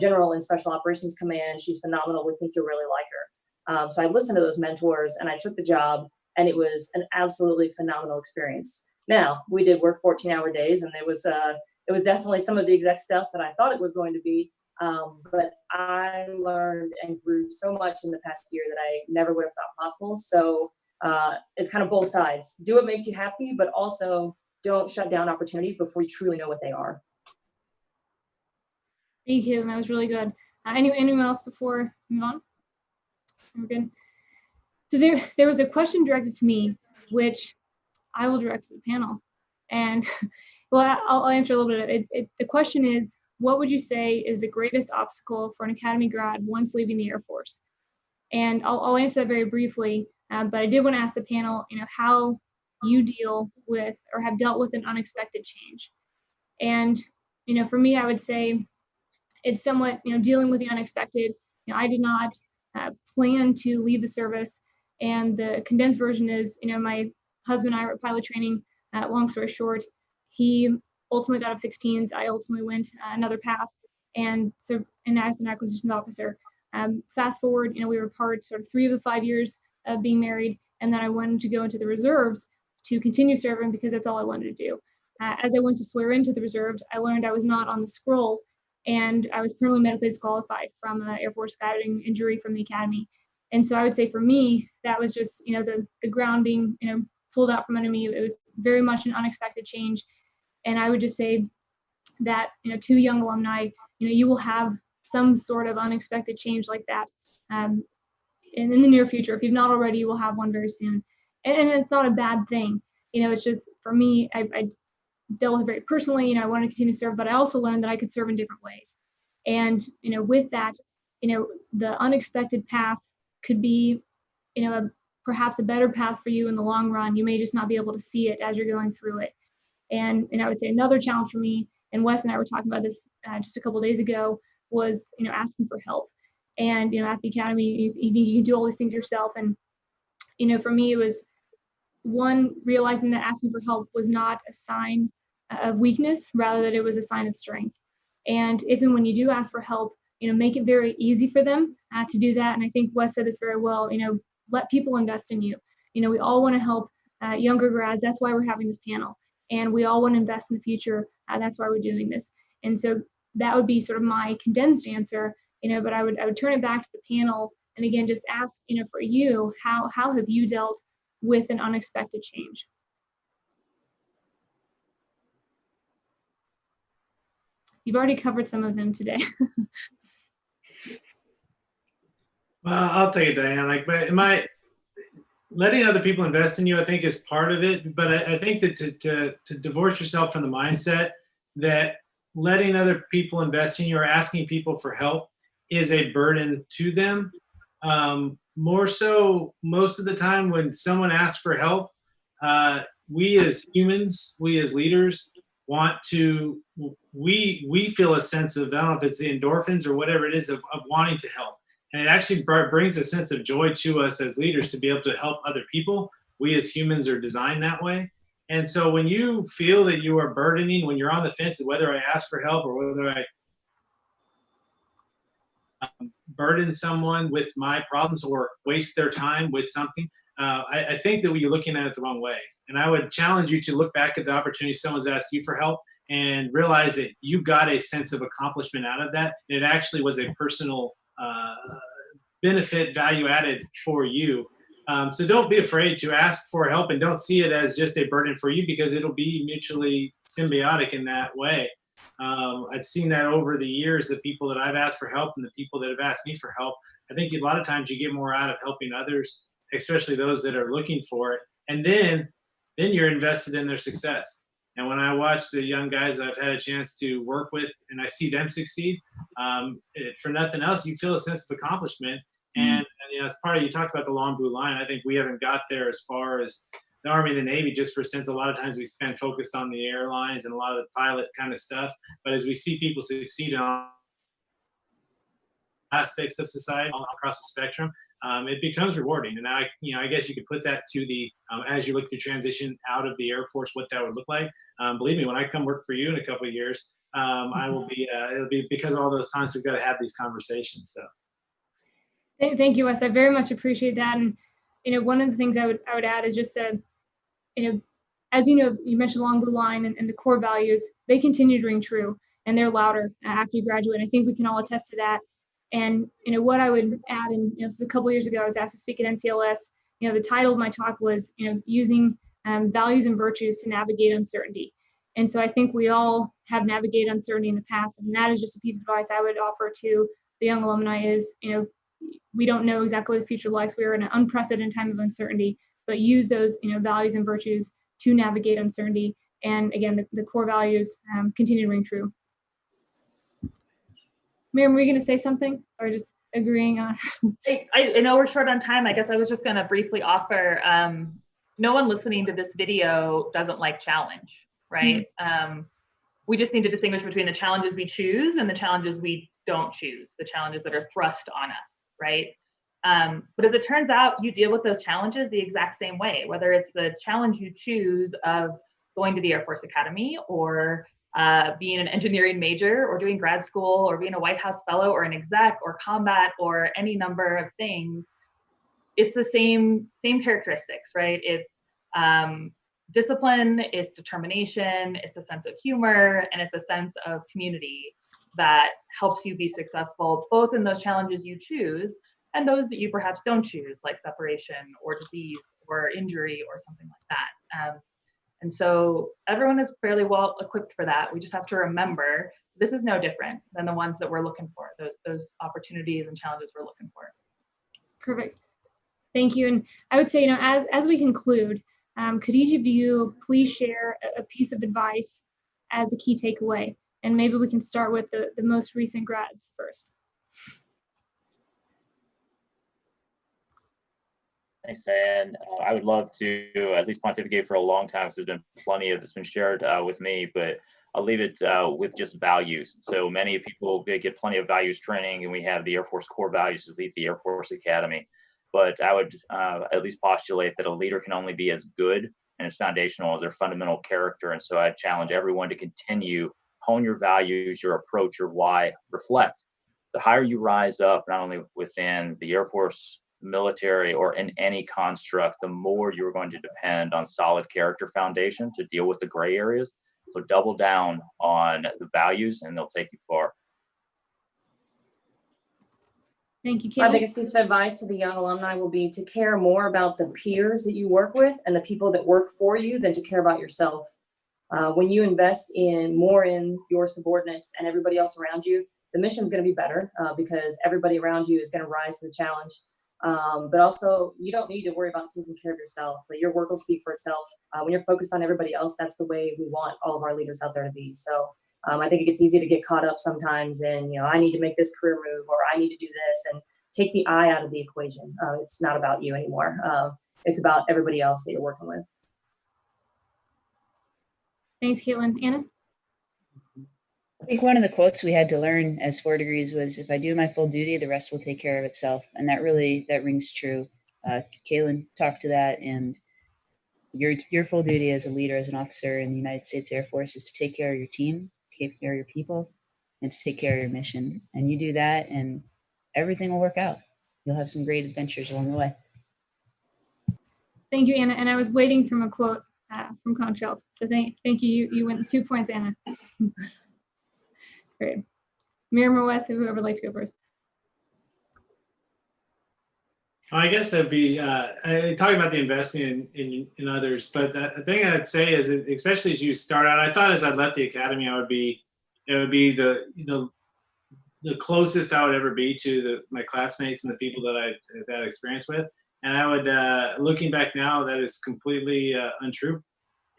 general in Special Operations Command. She's phenomenal. We think you'll really like her. So I listened to those mentors and I took the job. And it was an absolutely phenomenal experience. Now, we did work 14-hour days, and it was definitely some of the exec stuff that I thought it was going to be. But I learned and grew so much in the past year that I never would have thought possible. So it's kind of both sides. Do what makes you happy, but also don't shut down opportunities before you truly know what they are. Thank you, that was really good. Anyone else before we move on? We're good. So there was a question directed to me, which I will direct to the panel. And well, I'll answer a little bit of it. The question is, what would you say is the greatest obstacle for an academy grad once leaving the Air Force? And I'll answer that very briefly, but I did want to ask the panel, how you deal with or have dealt with an unexpected change. And, for me, I would say it's somewhat, dealing with the unexpected. I did not plan to leave the service. And the condensed version is, my husband and I were at pilot training. Long story short, he ultimately got F-16s. I ultimately went another path, and so as an acquisitions officer. Fast forward, we were part sort of 3 of the 5 years of being married, and then I wanted to go into the reserves to continue serving because that's all I wanted to do. As I went to swear into the reserves, I learned I was not on the scroll, and I was permanently medically disqualified from an Air Force skydiving injury from the academy. And so I would say for me, that was just, the ground being, pulled out from under me. It was very much an unexpected change. And I would just say that, to young alumni, you will have some sort of unexpected change like that in the near future. If you've not already, you will have one very soon. And it's not a bad thing. It's just, for me, I dealt with it very personally. I wanted to continue to serve, but I also learned that I could serve in different ways. And, with that, the unexpected path could be, perhaps a better path for you in the long run. You may just not be able to see it as you're going through it. And I would say another challenge for me, and Wes and I were talking about this just a couple of days ago, was, asking for help. And, at the academy, you can do all these things yourself. And, for me, it was one, realizing that asking for help was not a sign of weakness, rather that it was a sign of strength. And if and when you do ask for help, make it very easy for them to do that. And I think Wes said this very well, let people invest in you. We all want to help younger grads. That's why we're having this panel. And we all want to invest in the future. That's why we're doing this. And so that would be sort of my condensed answer, but I would turn it back to the panel. And again, just ask, for you, how have you dealt with an unexpected change? You've already covered some of them today. Well, I'll take it, Diane. But letting other people invest in you, I think, is part of it. But I think that to divorce yourself from the mindset that letting other people invest in you or asking people for help is a burden to them. more so most of the time when someone asks for help, we as humans, we as leaders want to, we feel a sense of, I don't know if it's the endorphins or whatever it is, of wanting to help. And it actually brings a sense of joy to us as leaders to be able to help other people. We as humans are designed that way. And so when you feel that you are burdening, when you're on the fence of whether I ask for help or whether I burden someone with my problems or waste their time with something, I think that you're looking at it the wrong way. And I would challenge you to look back at the opportunity someone's asked you for help and realize that you got a sense of accomplishment out of that. And it actually was a personal benefit, value added for you. So don't be afraid to ask for help, and don't see it as just a burden for you, because it'll be mutually symbiotic in that way. I've seen that over the years, the people that I've asked for help and the people that have asked me for help. I think a lot of times you get more out of helping others, especially those that are looking for it. And then you're invested in their success. And when I watch the young guys I've had a chance to work with and I see them succeed, for nothing else, you feel a sense of accomplishment. And you know, it's part of, you talked about the long blue line. I think we haven't got there as far as the Army and the Navy, just for since a lot of times we spend focused on the airlines and a lot of the pilot kind of stuff. But as we see people succeed on aspects of society all across the spectrum, it becomes rewarding. And I guess you could put that to the, as you look to transition out of the Air Force, what that would look like. Believe me, when I come work for you in a couple of years, I will be, it'll be because of all those times we've got to have these conversations. So. Thank you, Wes. I very much appreciate that. And, you know, one of the things I would add is just that, you know, as you know, you mentioned long blue line and the core values, they continue to ring true, and they're louder after you graduate. I think we can all attest to that. And, you know, what I would add, and, you know, this is a couple of years ago, I was asked to speak at NCLS. You know, the title of my talk was, you know, using values and virtues to navigate uncertainty. And so I think we all have navigated uncertainty in the past. And that is just a piece of advice I would offer to the young alumni is, you know, we don't know exactly the future likes. We are in an unprecedented time of uncertainty, but use those, you know, values and virtues to navigate uncertainty. And again, the core values continue to ring true. Miriam, were you going to say something or just agreeing on? I know we're short on time. I guess I was just going to briefly offer, no one listening to this video doesn't like challenge, right? Mm-hmm. We just need to distinguish between the challenges we choose and the challenges we don't choose, the challenges that are thrust on us, right? But as it turns out, you deal with those challenges the exact same way, whether it's the challenge you choose of going to the Air Force Academy or being an engineering major or doing grad school or being a White House fellow or an exec or combat or any number of things. It's the same characteristics, right? It's discipline, it's determination, it's a sense of humor, and it's a sense of community that helps you be successful, both in those challenges you choose and those that you perhaps don't choose, like separation or disease or injury or something like that. And so everyone is fairly well equipped for that. We just have to remember this is no different than the ones that we're looking for, those opportunities and challenges we're looking for. Perfect. Thank you. And I would say, you know, as we conclude, could each of you please share a piece of advice as a key takeaway? And maybe we can start with the most recent grads first. Thanks, and I would love to at least pontificate for a long time, because there's been plenty of that's been shared with me, but I'll leave it with just values. So many people get plenty of values training, and we have the Air Force core values to lead the Air Force Academy. But I would at least postulate that a leader can only be as good and as foundational as their fundamental character. And so I challenge everyone to continue, hone your values, your approach, your why, reflect. The higher you rise up, not only within the Air Force, military, or in any construct, the more you're going to depend on solid character foundation to deal with the gray areas. So double down on the values and they'll take you far. Thank you, Kayla. My biggest piece of advice to the young alumni will be to care more about the peers that you work with and the people that work for you than to care about yourself. When you invest more in your subordinates and everybody else around you, the mission's going to be better because everybody around you is going to rise to the challenge. But also, you don't need to worry about taking care of yourself. Like, your work will speak for itself. When you're focused on everybody else, that's the way we want all of our leaders out there to be. So I think it gets easy to get caught up sometimes in, you know, I need to make this career move, or I need to do this. And take the I out of the equation. It's not about you anymore. It's about everybody else that you're working with. Thanks, Caitlin. Anna? I think one of the quotes we had to learn as 4 degrees was, if I do my full duty, the rest will take care of itself. And that rings true. Caitlin talked to that, and your full duty as a leader, as an officer in the United States Air Force, is to take care of your team, take care of your people, and to take care of your mission. And you do that and everything will work out. You'll have some great adventures along the way. Thank you, Anna. And I was waiting from a quote from Contrails. So thank you. You went 2 points, Anna. Great. Miriam or Wes, whoever would like to go first. I guess that'd be talking about the investing in others. But the thing I'd say is, that especially as you start out, I thought as I left the academy, it would be the closest I would ever be to my classmates and the people that I've had experience with. And I would, looking back now, that is completely untrue.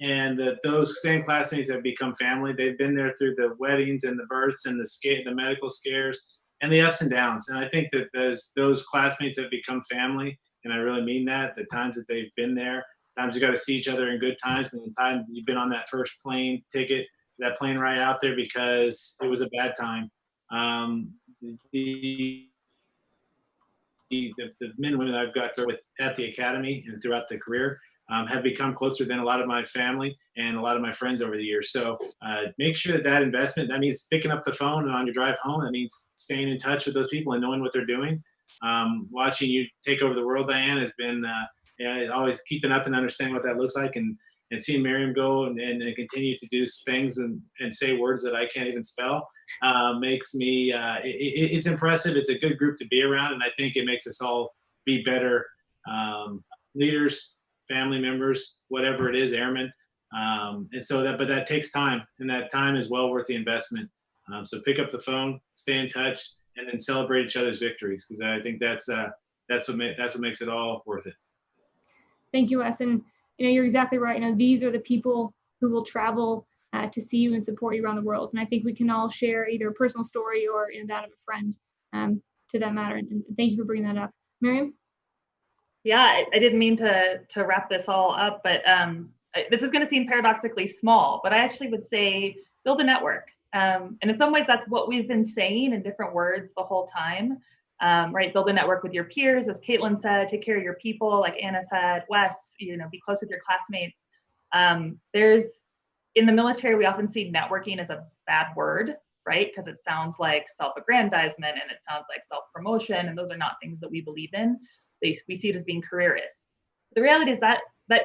And that those same classmates have become family. They've been there through the weddings and the births and the medical scares and the ups and downs. And I think that those classmates have become family, and I really mean that. The times that they've been there, times you got to see each other in good times, and the times you've been on that first plane ticket, that plane ride out there because it was a bad time. The men and women I've got there with at the academy and throughout the career have become closer than a lot of my family and a lot of my friends over the years. So make sure that investment, that means picking up the phone and on your drive home, that means staying in touch with those people and knowing what they're doing. Watching you take over the world, Diane, has been always keeping up and understanding what that looks like, and seeing Miriam go and continue to do things and say words that I can't even spell makes me, it's impressive. It's a good group to be around, and I think it makes us all be better leaders, family members, whatever it is, airmen. And so but that takes time, and that time is well worth the investment. So pick up the phone, stay in touch, and then celebrate each other's victories, because I think that's what makes it all worth it. Thank you, Wes. And you're exactly right. These are the people who will travel to see you and support you around the world. And I think we can all share either a personal story or that of a friend to that matter. And thank you for bringing that up. Miriam? Yeah, I didn't mean to wrap this all up, but this is going to seem paradoxically small, but I actually would say build a network. And in some ways, that's what we've been saying in different words the whole time, right? Build a network with your peers, as Caitlin said, take care of your people, like Anna said, Wes, be close with your classmates. In the military, we often see networking as a bad word, right? Because it sounds like self-aggrandizement and it sounds like self-promotion, and those are not things that we believe in. We see it as being careerist. The reality is that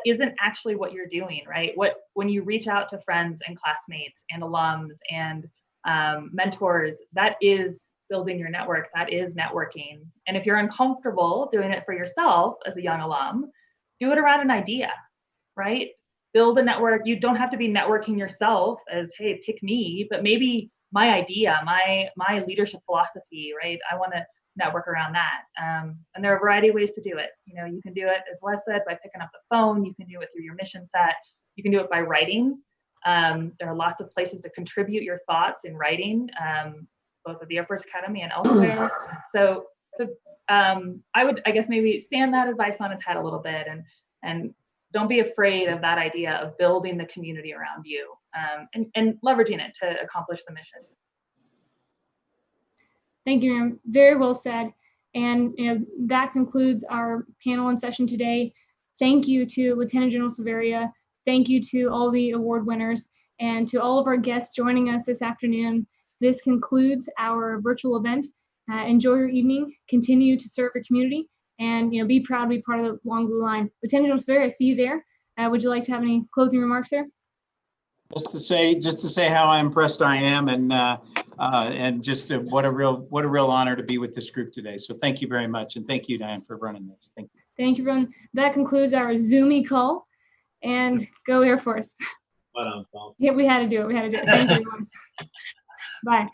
isn't actually what you're doing, right? When you reach out to friends and classmates and alums and mentors, that is building your network, that is networking. And if you're uncomfortable doing it for yourself as a young alum, do it around an idea, right? Build a network. You don't have to be networking yourself as, hey, pick me, but maybe my idea, my leadership philosophy, right? I want to network around that. And there are a variety of ways to do it. You can do it, as Wes said, by picking up the phone. You can do it through your mission set. You can do it by writing. There are lots of places to contribute your thoughts in writing, both at the Air Force Academy and elsewhere. So I would, I guess, maybe stand that advice on its head a little bit, and don't be afraid of that idea of building the community around you, and leveraging it to accomplish the missions. Thank you, Miriam. Very well said. And that concludes our panel and session today. Thank you to Lieutenant General Severia. Thank you to all the award winners and to all of our guests joining us this afternoon. This concludes our virtual event. Enjoy your evening. Continue to serve your community, and be proud to be part of the Long Blue Line. Lieutenant General Severia, I see you there. Would you like to have any closing remarks, sir? Just to say how impressed I am, and just what a real honor to be with this group today. So thank you very much, and thank you, Diane, for running this. Thank you. Thank you, everyone. That concludes our Zoomy call, and go Air Force. Well done, Paul. Yeah, we had to do it. Thank you, everyone. Bye.